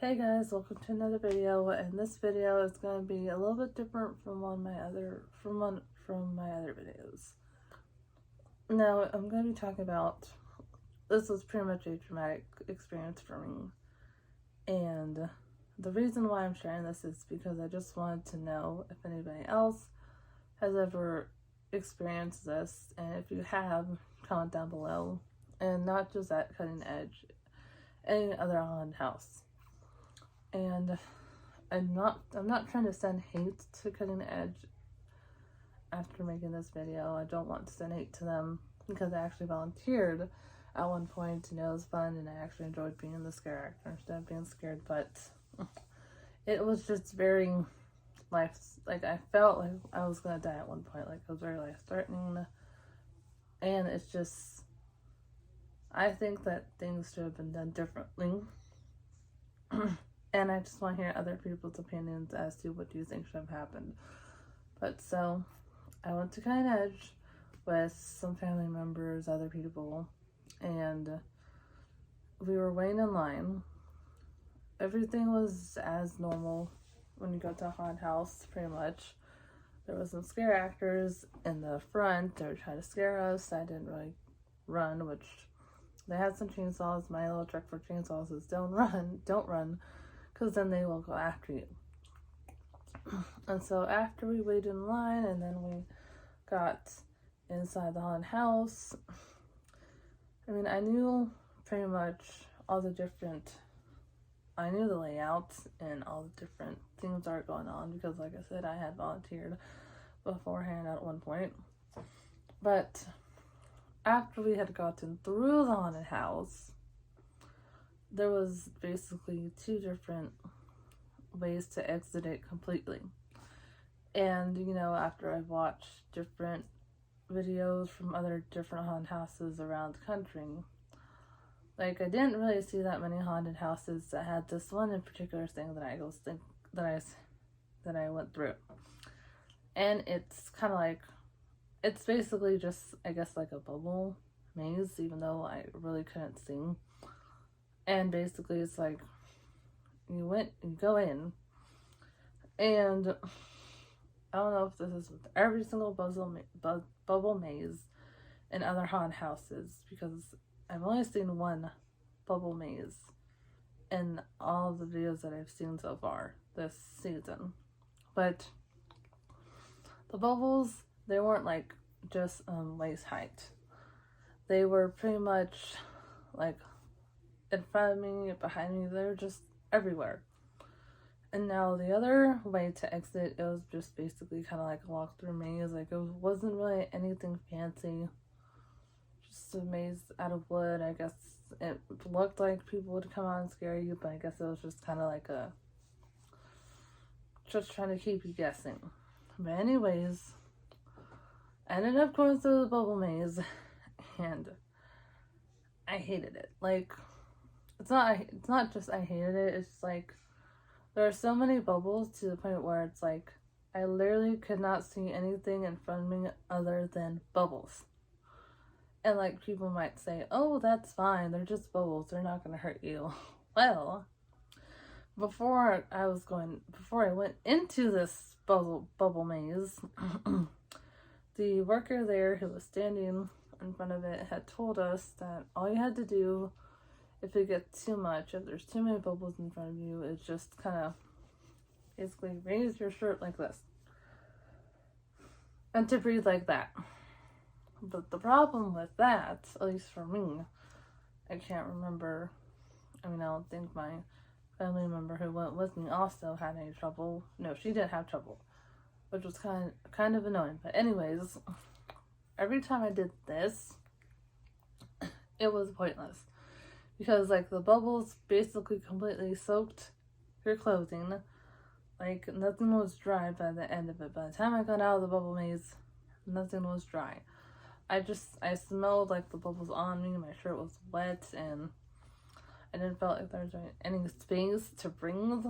Hey guys, welcome to another video, and this video is going to be a little bit different from my other videos. Now, I'm going to be talking about, this was pretty much a traumatic experience for me, and the reason why I'm sharing this is because I just wanted to know if anybody else has ever experienced this, and if you have, comment down below, and not just at Cutting Edge, any other haunted house. And I'm not trying to send hate to Cutting Edge after making this video. I don't want to send hate to them because I actually volunteered at one point and it was fun and I actually enjoyed being the scare actor instead of being scared, but it was just very I felt like I was gonna die at one point. Like, it was very life-threatening, and it's just, I think that things should have been done differently. And I just want to hear other people's opinions as to what do you think should have happened. But so, I went to Cutting Edge with some family members, other people, and we were waiting in line. Everything was as normal when you go to a haunted house, pretty much. There was some scare actors in the front. They were trying to scare us. I didn't really run, which they had some chainsaws. My little trick for chainsaws is don't run. Because then they will go after you. And so after we waited in line and then we got inside the haunted house, I mean, I knew pretty much all the different, I knew the layout and all the different things that are going on because, like I said, I had volunteered beforehand at one point. But after we had gotten through the haunted house, there was basically two different ways to exit it completely. And, you know, after I watched different videos from other different haunted houses around the country, like, I didn't really see that many haunted houses that had this one in particular thing that I went through. And it's kind of like, it's basically just, I guess, like a bubble maze, even though I really couldn't see. And basically it's like, you go in, and I don't know if this is with every single bubble maze in other haunted houses, because I've only seen one bubble maze in all of the videos that I've seen so far this season. But the bubbles, they weren't like just waist height. They were pretty much like in front of me, behind me, they were just everywhere. And now the other way to exit, it was just basically kind of like a walk-through maze. Like, it wasn't really anything fancy, just a maze out of wood. I guess it looked like people would come out and scare you, but I guess it was just kind of like just trying to keep you guessing. But anyways, I ended up going through the bubble maze, and I hated it. Like, it's not just I hated it, it's like, there are so many bubbles to the point where it's like, I literally could not see anything in front of me other than bubbles. And like, people might say, oh, that's fine, they're just bubbles, they're not going to hurt you. Well, before I went into this bubble maze, the worker there who was standing in front of it had told us that all you had to do, if it gets too much, if there's too many bubbles in front of you, it's just kind of basically raise your shirt like this and to breathe like that. But the problem with that, at least for me, I can't remember, I mean, I don't think my family member who went with me also had any trouble. No, she did have trouble, which was kind of annoying. But anyways, every time I did this, it was pointless. Because, like, the bubbles basically completely soaked your clothing. Like, nothing was dry by the end of it. By the time I got out of the bubble maze, nothing was dry. I smelled like the bubbles on me. My shirt was wet, and I didn't feel like there was any space to breathe.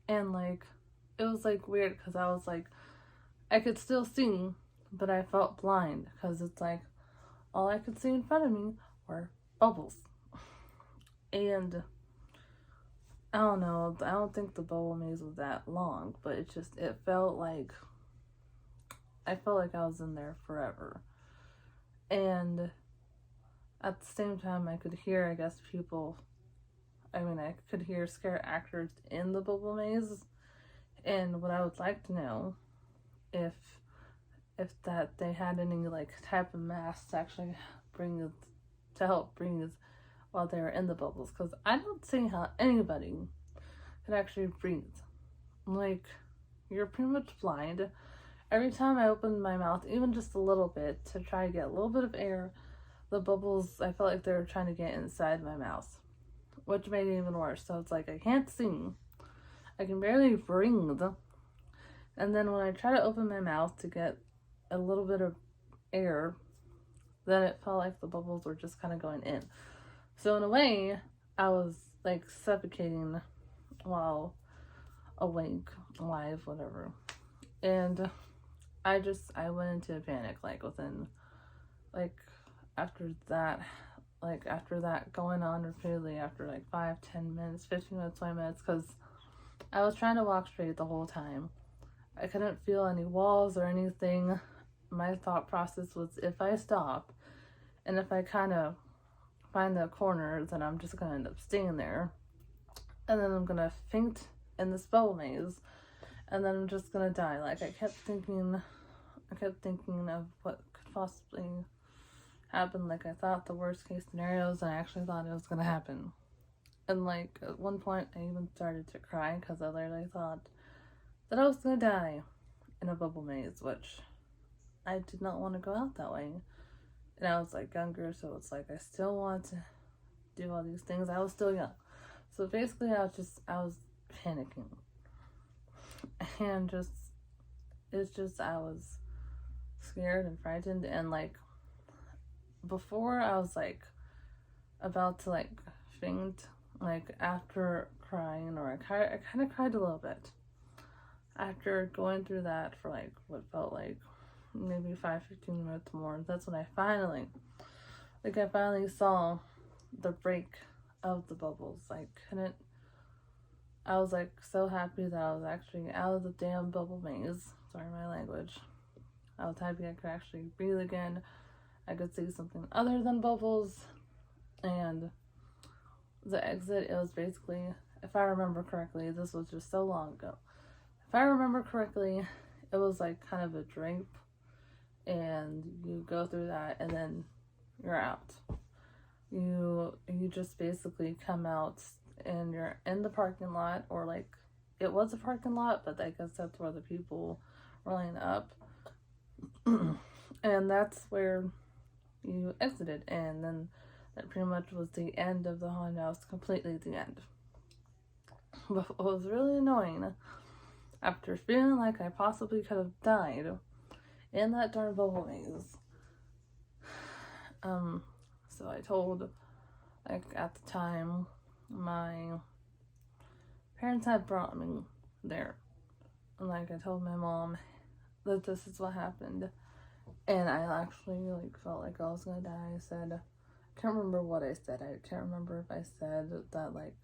And, like, it was, like, weird because I was, like, I could still see, but I felt blind because it's, like, all I could see in front of me were bubbles. And I don't know, I don't think the bubble maze was that long, but it felt like, I felt like I was in there forever. And at the same time, I could hear, I guess, I could hear scare actors in the bubble maze. And what I would like to know, if that they had any like type of masks to actually help breathe while they were in the bubbles, because I don't see how anybody could actually breathe. Like, you're pretty much blind. Every time I opened my mouth, even just a little bit, to try to get a little bit of air, the bubbles, I felt like they were trying to get inside my mouth, which made it even worse. So it's like, I can't see, I can barely breathe, and then when I try to open my mouth to get a little bit of air, then it felt like the bubbles were just kind of going in. So in a way, I was like suffocating while awake, alive, whatever. And I went into a panic, like within, like after that going on repeatedly, after like 5, 10 minutes, 15 minutes, 20 minutes, because I was trying to walk straight the whole time. I couldn't feel any walls or anything. My thought process was, if I stop and if I kind of find the corner, then I'm just gonna end up staying there, and then I'm gonna faint in this bubble maze, and then I'm just gonna die. Like, I kept thinking of what could possibly happen. Like, I thought the worst case scenarios, and I actually thought it was gonna happen. And like, at one point I even started to cry because I literally thought that I was gonna die in a bubble maze, which I did not want to go out that way. And I was like younger, so it's like I still want to do all these things. I was still young. So basically I was panicking. And I was scared and frightened, and like before I was like about to like faint, like after crying, or I kind of cried a little bit. After going through that for like what felt like maybe 5-15 minutes more, that's when I finally saw the break of the bubbles. I was like so happy that I was actually out of the damn bubble maze. Sorry, my language. I was happy I could actually breathe again. I could see something other than bubbles. And the exit, it was basically, if I remember correctly, this was just so long ago. If I remember correctly, it was like kind of a drape, and you go through that and then you're out. You just basically come out and you're in the parking lot, or like it was a parking lot, but I guess that's where the people were lining up. And that's where you exited, and then that pretty much was the end of the haunted house, completely the end. But what was really annoying, after feeling like I possibly could have died in that darn bubble maze, so I told, like at the time, my parents had brought me there, and like I told my mom that this is what happened, and I actually like felt like I was gonna die. I said, I can't remember what I said. I can't remember if I said that like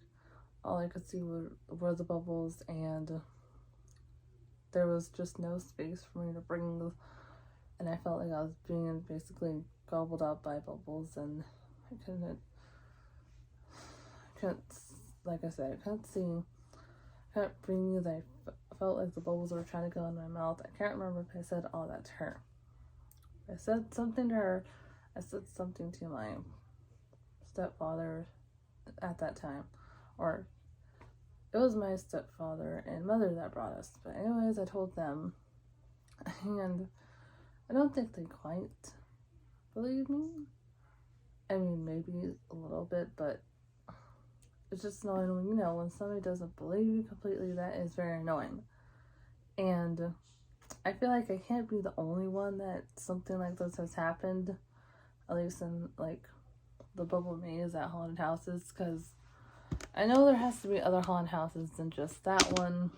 all I could see were the bubbles, and there was just no space for me to breathe, and I felt like I was being basically gobbled up by bubbles, and I couldn't, like I said, I couldn't see, I couldn't breathe. I felt like the bubbles were trying to go in my mouth. I can't remember if I said all that to her. I said something to her. I said something to my stepfather at that time, or it was my stepfather and mother that brought us. But anyways, I told them, and I don't think they quite believe me. I mean, maybe a little bit, but it's just annoying when, when somebody doesn't believe you completely. That is very annoying. And I feel like I can't be the only one that something like this has happened, at least in like the bubble maze at haunted houses, because I know there has to be other haunted houses than just that one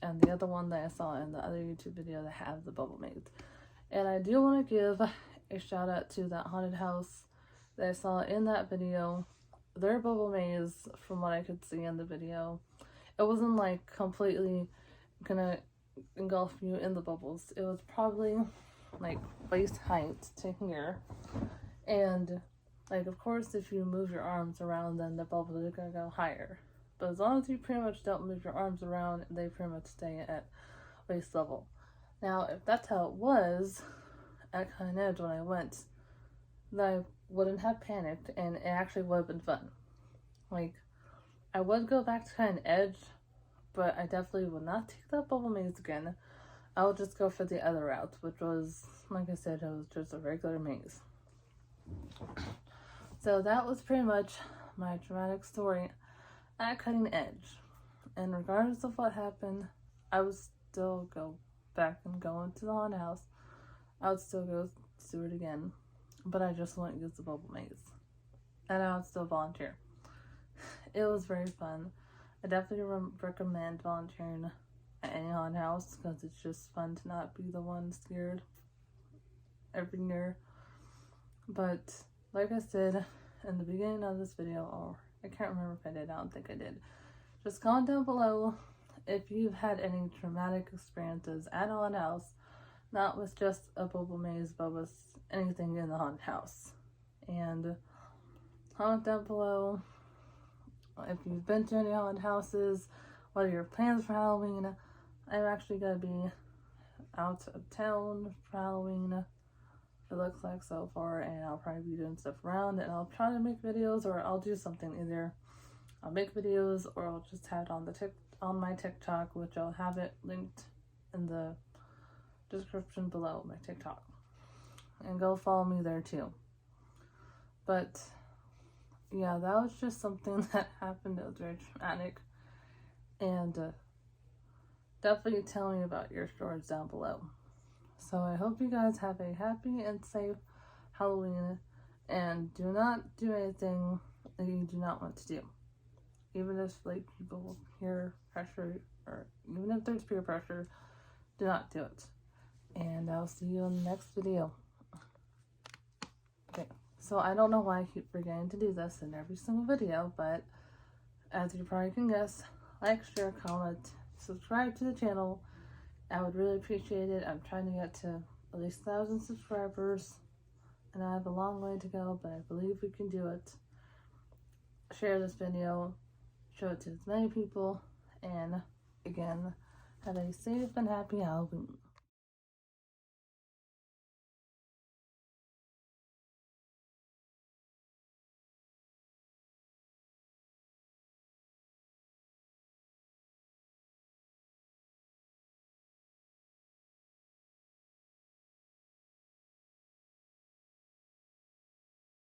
and the other one that I saw in the other YouTube video that have the bubble maze. And I do want to give a shout out to that haunted house that I saw in that video, their bubble maze, from what I could see in the video, it wasn't like completely gonna engulf you in the bubbles. It was probably like waist height to here. And like, of course, if you move your arms around, then the bubbles are gonna go higher. But as long as you pretty much don't move your arms around, they pretty much stay at waist level. Now, if that's how it was at Cutting Edge when I went, then I wouldn't have panicked, and it actually would have been fun. Like, I would go back to Cutting Edge, but I definitely would not take that bubble maze again. I would just go for the other route, which was, like I said, it was just a regular maze. So that was pretty much my dramatic story at Cutting Edge. And regardless of what happened, I would still go back and go into the haunted house. I would still go do it again, but I just wouldn't use the bubble maze. And I would still volunteer. It was very fun. I definitely recommend volunteering at any haunted house because it's just fun to not be the one scared every year. But like I said in the beginning of this video, or I can't remember if I did, I don't think I did. Just comment down below if you've had any traumatic experiences at a haunted house, not with just a bubble maze, but with anything in the haunted house. And comment down below if you've been to any haunted houses, what are your plans for Halloween. I'm actually going to be out of town for Halloween, it looks like so far, and I'll probably be doing stuff around, and I'll try to make videos, or I'll do something. Either I'll make videos, or I'll just have it on my TikTok, which I'll have it linked in the description below, my TikTok, and go follow me there too. But yeah, that was just something that happened. It was very traumatic, and definitely tell me about your stories down below. So I hope you guys have a happy and safe Halloween, and do not do anything that you do not want to do. Even if like people peer pressure, or even if there's peer pressure, do not do it. And I'll see you in the next video. Okay, so I don't know why I keep forgetting to do this in every single video, but as you probably can guess, like, share, comment, subscribe to the channel. I would really appreciate it. I'm trying to get to at least 1,000 subscribers, and I have a long way to go, but I believe we can do it. Share this video, show it to as many people, and again, have a safe and happy Halloween.